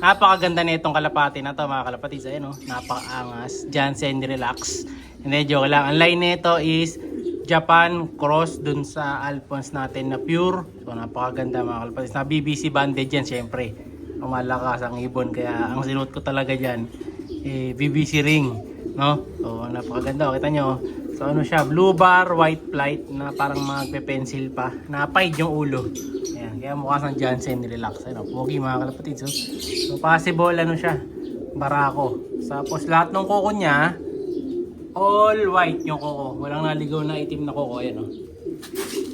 Napakaganda na itong kalapati na to mga kalapatids. Ayan o, napakaangas. Jansen Relax. Hindi, joke lang. Ang line nito is Japan cross dun sa Alphonse natin na pure. So napakaganda mga kalapatids. Na BBC banded yan syempre. Malakas ang ibon. Kaya ang sinuot ko talaga dyan, BBC ring. No? So napakaganda. Kita nyo. So ano siya, blue bar, white flight na parang magpe-pencil pa. Napaid yung ulo. Ayan, kaya mukha sang Jansen Relax. Ano, pogi mga kalapatids. So possible ano siya, barako. Tapos lahat ng koko niya, all white yung koko. Walang naligaw na itim na koko. Ayan o.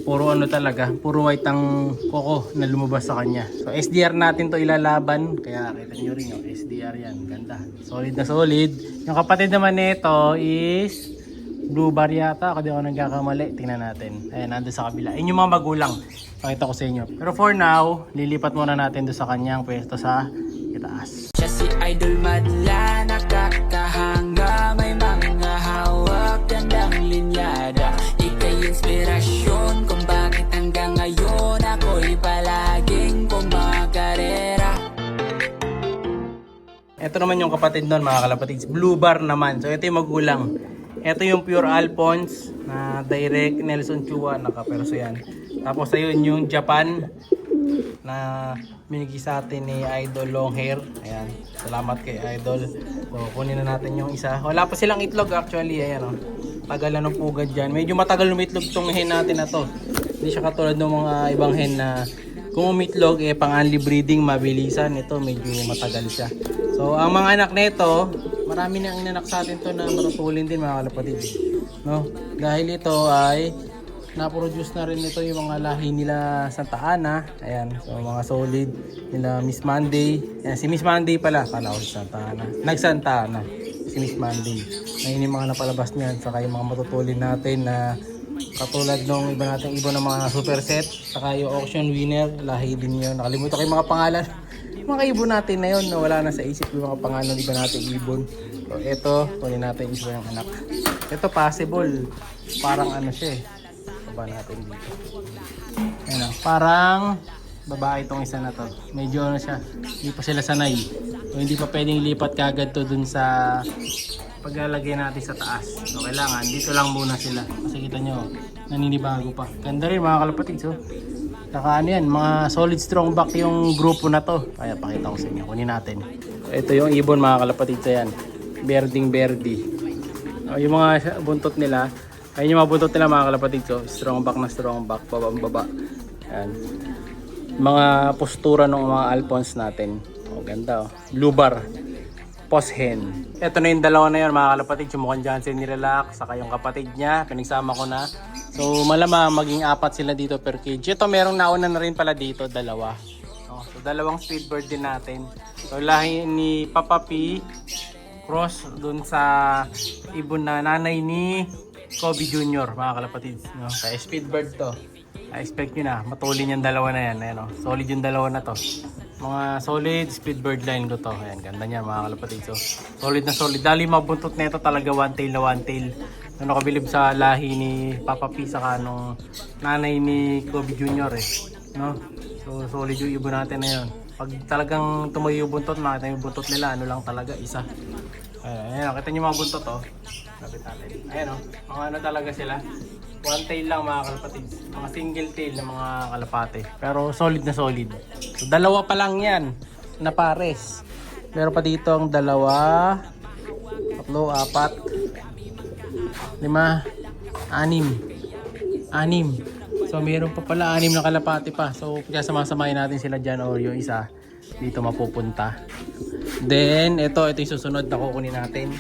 Puro ano talaga, puro white ang koko na lumabas sa kanya. So SDR natin to ilalaban. Kaya kita nyo rin yung SDR yan. Ganda. Solid na solid. Yung kapatid naman nito is blue bar yata, kasi ako nagkakamali. Tingnan natin. Ayan, nandun sa kabila. Ayun yung mga magulang. Pakita ko sa inyo. Pero for now, lilipat muna natin doon sa kanyang pwesto sa itaas. Siya si Idol madla, nakakahanga, may mga hawak, gandang linyada. Ika'y inspirasyon kung bakit hanggang ngayon ako'y palaging kumakarera. Ito naman yung kapatid nun mga kalapatids. Blue bar naman. So ito yung magulang. Ito yung pure Alphonse na direct Nelson Chua, nakaperso yan. Tapos ayun yung Japan na binigay sa atin ni Idol Long Hair. Ayan, salamat kay Idol. So kunin na natin yung isa. Wala pa silang itlog actually. Ayan o, tagal na ng pugad dyan. Medyo matagal umitlog tong hen natin na to. Hindi siya katulad ng mga ibang hen na kung umitlog pang only breeding mabilisan. Ito medyo matagal siya. So ang mga anak nito, marami na ang inanak sa atin to na matutulin din mga kalapatid. No? Dahil ito ay na-produce na rin ito yung mga lahi nila Santa Ana. Ayan, so mga solid nila Miss Monday. Ayan, si Miss Monday pala, kala ko si Santa Ana. Nag-Santa Ana, si Miss Monday. Ayun yung mga napalabas niyan, saka yung mga matutulin natin na katulad nung iba nating ibon ng mga super set, saka yung auction winner, lahi din yun. Nakalimutan ko yung mga pangalan. Mga ibon natin na yun, na wala na sa isip yung mga pangalan ng iba nating ibon. So ito, kunin natin isa yung anak. Ito possible, parang ano siya baba natin dito. Ayan o, parang babae itong isa na to. Medyo ano siya, hindi pa sila sanay. So hindi pa pwedeng lipat kagad to dun sa paglalagay natin sa taas. So kailangan, dito lang muna sila. Kasi kita nyo, naninibago pa. Ganda rin mga kalapatid. So, saka ano yan, mga solid strong back yung grupo na to. Kaya pakita ko sa inyo, kunin natin. Ito yung ibon mga kalapatid. So yan, berding berdi. Yung mga buntot nila, ayun yung mga buntot nila mga kalapatid. So strong back na strong back, babang baba. Yan. Mga postura ng mga Alphonse natin. Oh, ganda oh. Blue bar. Post hen. Ito na yung dalawa na yun mga kalapatid. Yung mukhang Jansen Relax. Saka yung kapatid niya. Pinagsama ko na. So malamang maging 4 sila dito per cage. Ito merong nauna na rin pala dito. Dalawa. Oh, so dalawang speedbird din natin. So lahi ni Papa P. Cross dun sa ibon na nanay ni Kobe Jr. mga kalapatid. No? Kaya speedbird to. I expect nyo na. Matulin yung dalawa na yan. Ayan, oh. Solid yung dalawa na to. Mga solid speedbird line ko to. Ayan, ganda niya mga kalapatid. So, solid na solid. Dali mabuntot na ito talaga one tail na one tail. Ano nakabilib sa lahi ni Papa P saka nung nanay ni Kobe Jr. No? So, solid yung ibon natin na yun. Pag talagang tumuyo yung buntot, makita yung buntot nila, ano lang talaga, isa. Ayan, kita nyo mga buntot oh. Lapit natin. Ayan oh, mga ano talaga sila. One tail lang mga kalapatid. Mga single tail na mga kalapate. Pero solid na solid. So, dalawa pa lang yan na pares. Meron pa dito ang dalawa, 3, 4, 5, 6. So meron pa pala 6 na kalapate pa. So kaya samasamahin natin sila dyan or yung isa dito mapupunta. Then ito yung susunod na kukunin natin.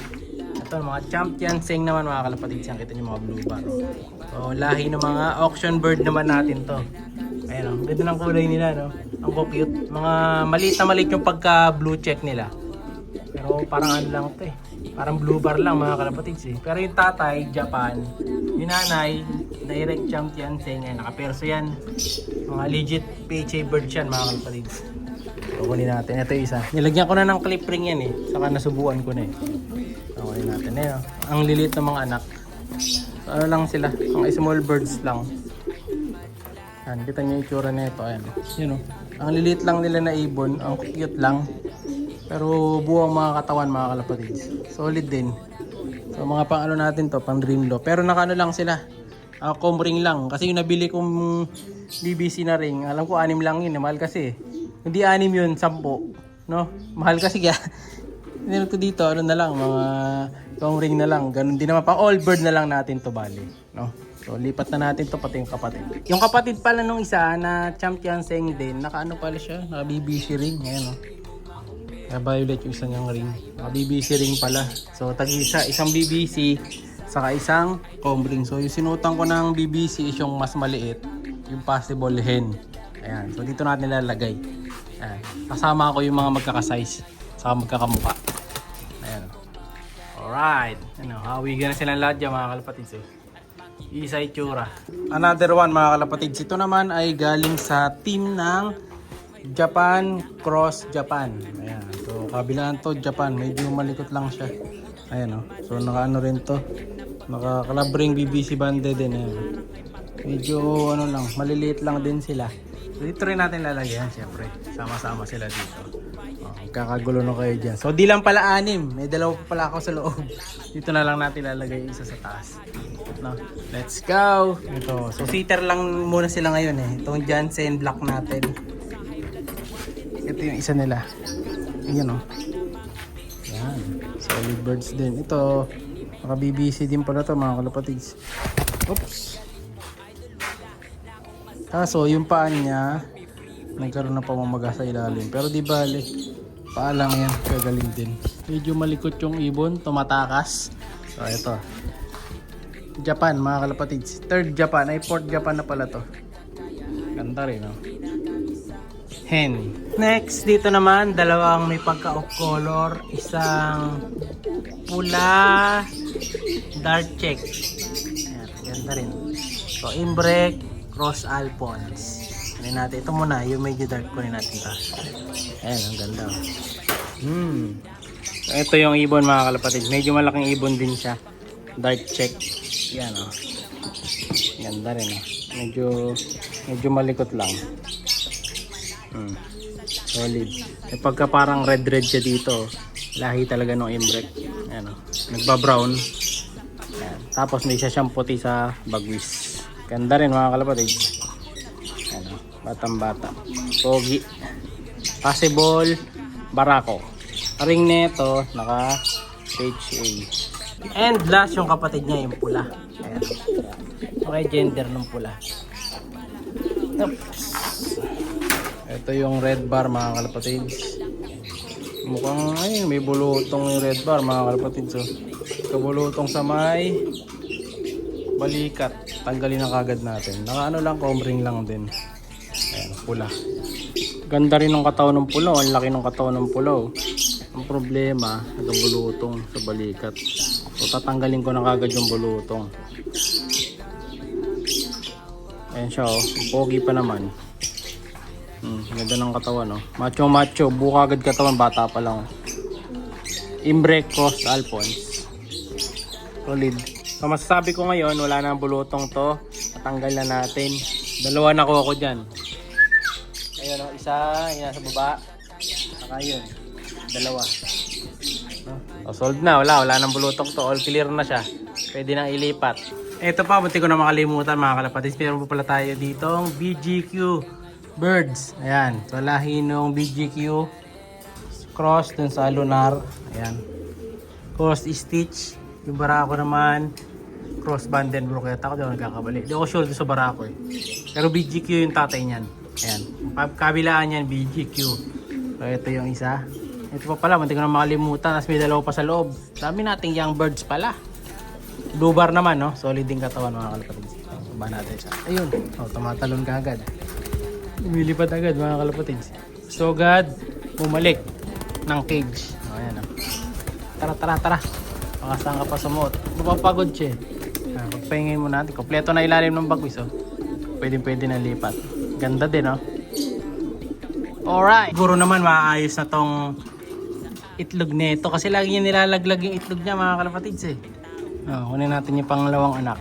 Ito mga champion sing naman mga kalapatid. Siyan kita yung mga blue bar. So lahi ng mga auction bird naman natin to. Ayan o, ganda ng kulay nila no. Ang cute. Mga maliit na maliit yung pagka blue check nila. Pero parang ano lang ito parang blue bar lang mga kalapatids Pero yung tatay, Japan. Yung nanay, direct champion sing. Nakaperso yan. Mga legit PHA bird yan mga kalapatids. So kunin natin. Ito yung isa. Nilagyan ko na ng clip ring yan Saka nasubuan ko na So kunin natin. Ayan, ang lilit ng mga anak. So, ano lang sila. Mga small birds lang. Ayan, kita nyo yung itsura na ito. Ayan. Yun, ang lilit lang nila na ibon. Ang cute lang. Pero buwang mga katawan mga kalapatids. Solid din. So mga pang ano natin to, pang Dreamlock. Pero naka ano lang sila. Comb ring lang. Kasi yung nabili kong BBC na ring, alam ko 6 lang yun. Mahal kasi. Hindi 6 yun, 10. No? Mahal kasi kaya. Hindi ko dito, ano na lang, mga comb ring na lang. Ganun din naman. Pang all bird na lang natin to bali. No? So lipat na natin to pati yung kapatid. Yung kapatid pala nung isa na champion seng din, naka ano pala siya, naka BBC ring. Ayan o. Violet yung isa niyang ring. Naka BBC ring pala. So tag-isa, isang BBC saka isang comb ring. So yung sinutan ko ng BBC is yung mas maliit, yung possible hen. Ayan. So dito natin lalagay. Ayan. Kasama ko yung mga magkakasize saka magkakamukha. Ayan. Alright. Ano, hawigan na silang lahat dyan mga kalapatids eh. Isa itsura. Another one mga kalapatids. Ito naman ay galing sa team ng Japan Cross Japan. Ayan. So kabilaan to Japan. Medyo malikot lang siya. Ayan o. So naka ano rin to. Naka-kalabring BBC bande din. Ayan. Medyo ano lang. Maliliit lang din sila. So dito rin natin lalagyan syempre. Sama-sama sila dito. Kakagulo na kayo dyan. So di lang pala 6. May 2 pa pala ako sa loob. Dito na lang natin lalagay isa sa taas. No? Let's go! Ito. So seater lang muna sila ngayon eh. Itong Jansen Black natin. Ito yung isa nila. Ayan o. Yan. Solid birds din. Ito. Naka BBC din pala to mga kalapatids. Oops. Kaso yung paan niya nagkaroon ng pamamaga sa ilalim. Pero di bale. Paa lang yan. Kagaling din. Medyo malikot yung ibon. Tumatakas. So ito. Japan mga kalapatids. 3rd Japan. Ay 4th Japan na pala to. Ganda rin no? Hen. Next dito naman. Dalawang may pagka-off color. Isang pula dark check. Ayan. Ganda rin. So imbrek cross alphons. Kunin natin. Ito muna. Yung medyo dark kunin natin ta. Ayan. Ang ganda. Ito yung ibon mga kalapatids. Medyo malaking ibon din siya. Dark check. Yan o. Ganda rin o. Medyo malikot lang. Solid. E pagka parang red siya dito. Lahi talaga ng imbrek. Yan o. Nagba-brown. Yan. Tapos may isa siyang puti sa bagwis. Ganda rin mga kalapatids. Yan o. Batang bata. Pogi. Possible barako. Ring nito naka HA. And last yung kapatid niya yung pula. Ayan. Okay, gender ng pula. Oops. Ito yung red bar mga kalapatids. Mukhang ay may bulutong yung red bar mga kalapatids. So, kabulutong sa may balikat. Tanggalin na kagad natin. Naka ano lang, comb ring lang din. Ayan, pula. Ganda rin ng katawan ng pula. Ang laki ng katawan ng pula. Ang problema, nagabulutong sa balikat. So tatanggalin ko na kagad yung bulutong. Ayan siya oh. Ang pogi pa naman. Ganda ng katawan oh. Macho. Buka agad katawan. Bata pa lang. Imbrek cross alphons. Solid. So masasabi ko ngayon, wala na ang bulutong to. Tatanggal na natin. 2 na ako dyan. Ayun oh. Isa. Yung nasa baba. Saka yun. 2. No? Sold na, wala nang bulutong to, all clear na siya. Pwede nang ilipat. Ito pa, buti ko na makalimutan mga kalapatids. Meron po pala tayo ditong BGQ birds. Ayan, so lahi nung BGQ cross dun sa lunar. Ayan, cross stitch. Yung barako naman cross Vandenbroek. Kaya ako daw nagkakabali. Di ako sure dun sa barako eh. Pero BGQ yung tatay niyan. Ayan, kabilaan yan BGQ. So ito yung isa. Ito pa pala, muntik ko na makalimutan. Tapos may 2 pa sa loob. Dami nating young birds pala. Blue bar naman, no? Solid din katawan mga kalapatids. Baba natin siya. Ayun. Oh, tumatalon ka agad. Lumilipad agad mga kalapatids. So agad, bumalik ng cage. Oh, ayan, oh. Tara. Pakasaan ka pa sumuot. Mapapagod siya. Pagpahingin mo natin. Kompleto na ilalim ng bagwis, oh. Pwede na lipat. Ganda din, oh. Alright. Siguro naman maayos na tong itlog nito kasi lagi niya nilalaglag yung itlog niya mga kalapatids eh. Kunin natin yung pangalawang anak.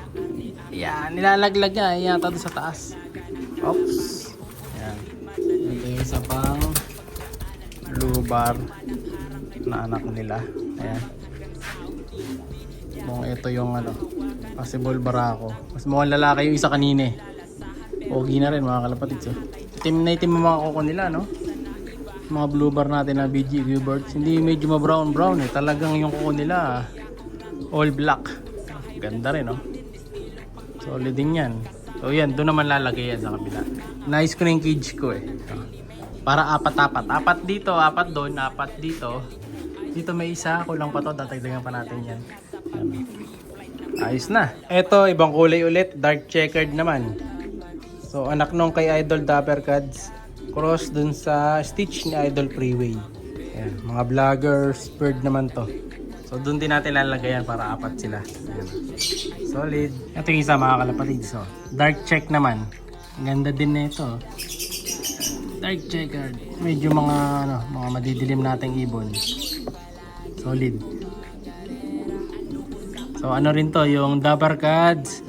Yan, nilalaglag niya. Yata doon sa taas. Oops. Yan. Ito yung isa pang blue bar na anak nila. Ayan. Mukhang ito yung ano, possible barako. Mas mukhang lalaki yung isa kanina eh. Pogi na rin mga kalapatids. Oh. Itim na itim ang mga kuko nila, no? Mga blue bar natin na BG Bluebirds. Hindi medyo ma-brown eh. Talagang yung kuko nila all black. Ganda rin, no? Solid din yan. So yan, doon naman lalagay yan sa kabila. Nice ko na yung cage ko eh. Para apat-apat. Apat dito, apat doon, apat dito. Dito may isa, kulang pa to. Datagdagan pa natin yan. Ayos na. Ito, ibang kulay ulit. Dark checkered naman. So anak nung kay Idol Dapper Cats. Cross dun sa Stitch ni Idol Freeway. Ayan, mga vloggers, bird naman to. So doon din natin lalagay yan para apat sila. Ayan. Solid. Ito yung isa mga kalapatids. So, dark check naman. Ganda din na ito. Dark checkered. Medyo mga mga madidilim nating ibon. Solid. So ano rin to, yung Dapper Cats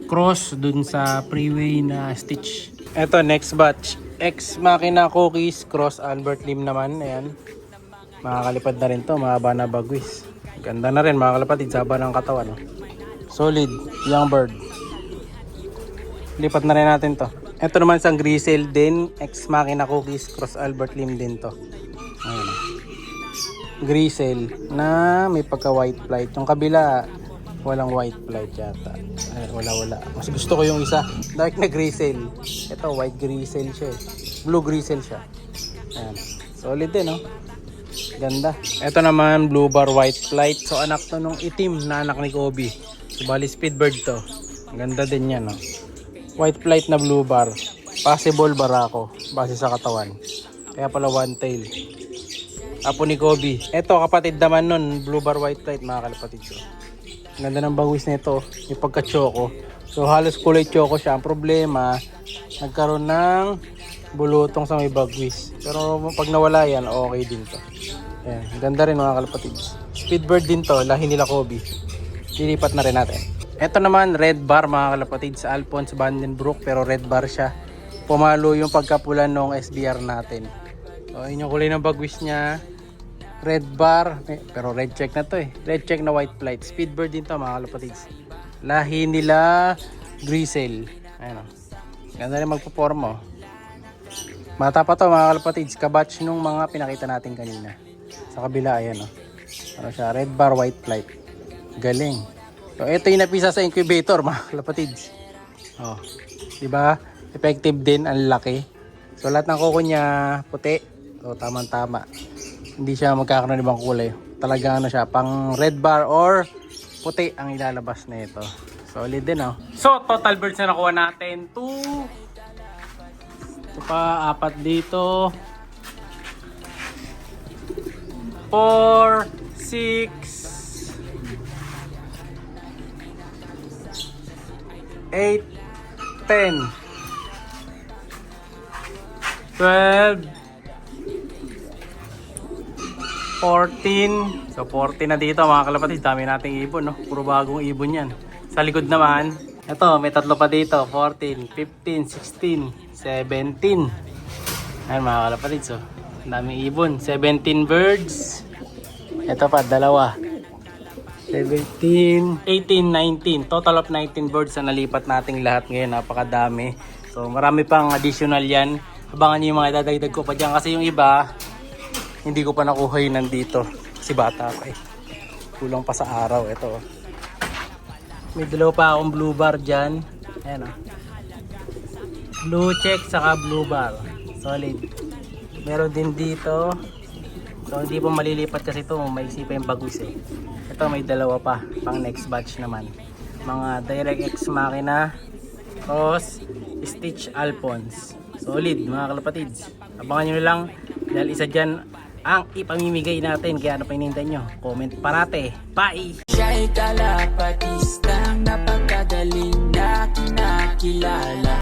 cross dun sa Freeway na Stitch. Ito next batch. Ex Machina Cookies cross Albert Lim naman. Ayan. Makakalipad na rin to, mahaba na bagwis. Ganda na rin mga kalapatids, haba ng katawan. No? Solid, young bird. Lipat na rin natin to. Ito naman sa Grisel din. Ex Machina Cookies cross Albert Lim din to. Ayan. Grisel na may pagka white flight. Yung kabila walang white flight yata. Ay, wala. Mas gusto ko yung isa. Dark na Grisel. Ito white Grisel siya. Blue Grisel siya. Ayan. Solid din, no? Ganda. Ito naman blue bar white flight. So anak to nung itim na anak ni Kobe. So, bali speedbird to. Ganda din yan, no? White flight na blue bar. Possible barako. Base sa katawan. Kaya pala one tail. Apo ni Kobe. Ito kapatid naman nun. Blue bar white flight mga kalapatid ko. Ganda ng bawis nito. Yung pagka-choco. So halos kulay choco siya. Ang problema, nagkaroon ng bulutong sa may bagwis. Pero pag nawala yan, okay din to. Ayan. Ganda rin mga kalapatid. Speedbird din to. Lahi nila Kobe. Lilipat na rin natin. Ito naman red bar mga kalapatid sa Alphonse Vandenbroek, pero red bar siya. Pumalo yung pagkapulan ng SBR natin. So yun yung kulay ng bagwis niya. Red bar, pero red check na to eh. Red check na white flight. Speedbird din to mga kalapatid. Lahi nila Grisel. Ayan o. Ganda rin magpo-form o. Mata pa to mga kalapatid. Kabatch nung mga pinakita natin kanina. Sa kabila ayan o. Ano siya? Red bar white flight. Galing. So ito yung napisa sa incubator mga kalapatids. Oh, 'di ba? Effective din, ang laki. So lahat ng kuko niya puti. So tamang-tama. Hindi siya magkakaroon ng ibang kulay. Talaga ano siya, pang red bar or puti ang ilalabas na ito. Solid din, oh. So total birds na nakuha natin 2. Ito pa, 4 dito. 4, 6, 8, 10, 12, 14. So 14 na dito mga kalapatid. Dami nating ibon, no? Puro bagong ibon yan. Sa likod naman, ito may tatlo pa dito. 14, 15, 16, 17. Ayan mga kalapatid. So daming ibon. 17 birds. Ito pa, dalawa. 17, 18, 19. Total of 19 birds na nalipat nating lahat ngayon. Napakadami. So marami pang additional yan. Abangan nyo yung mga idadagdag ko pa dyan. Kasi yung iba, hindi ko pa nakuha yun nandito. Kasi bata pa eh. Kulang pa sa araw. Ito. May dalawa pa akong blue bar dyan. Ayan o. Blue check saka blue bar. Solid. Meron din dito. So hindi pa malilipat kasi ito. Maiksi pa yung bagus eh. Ito may dalawa pa. Pang next batch naman. Mga Direct Ex Machina Cross Stitch Alphonse. Solid mga kalapatids. Abangan nyo lang. Dahil isa dyan ang ipamimigay natin. Kaya ano pa hinihintay nyo? Comment parate. Bye! Siya'y kalapatistang napakagaling na kinakilala.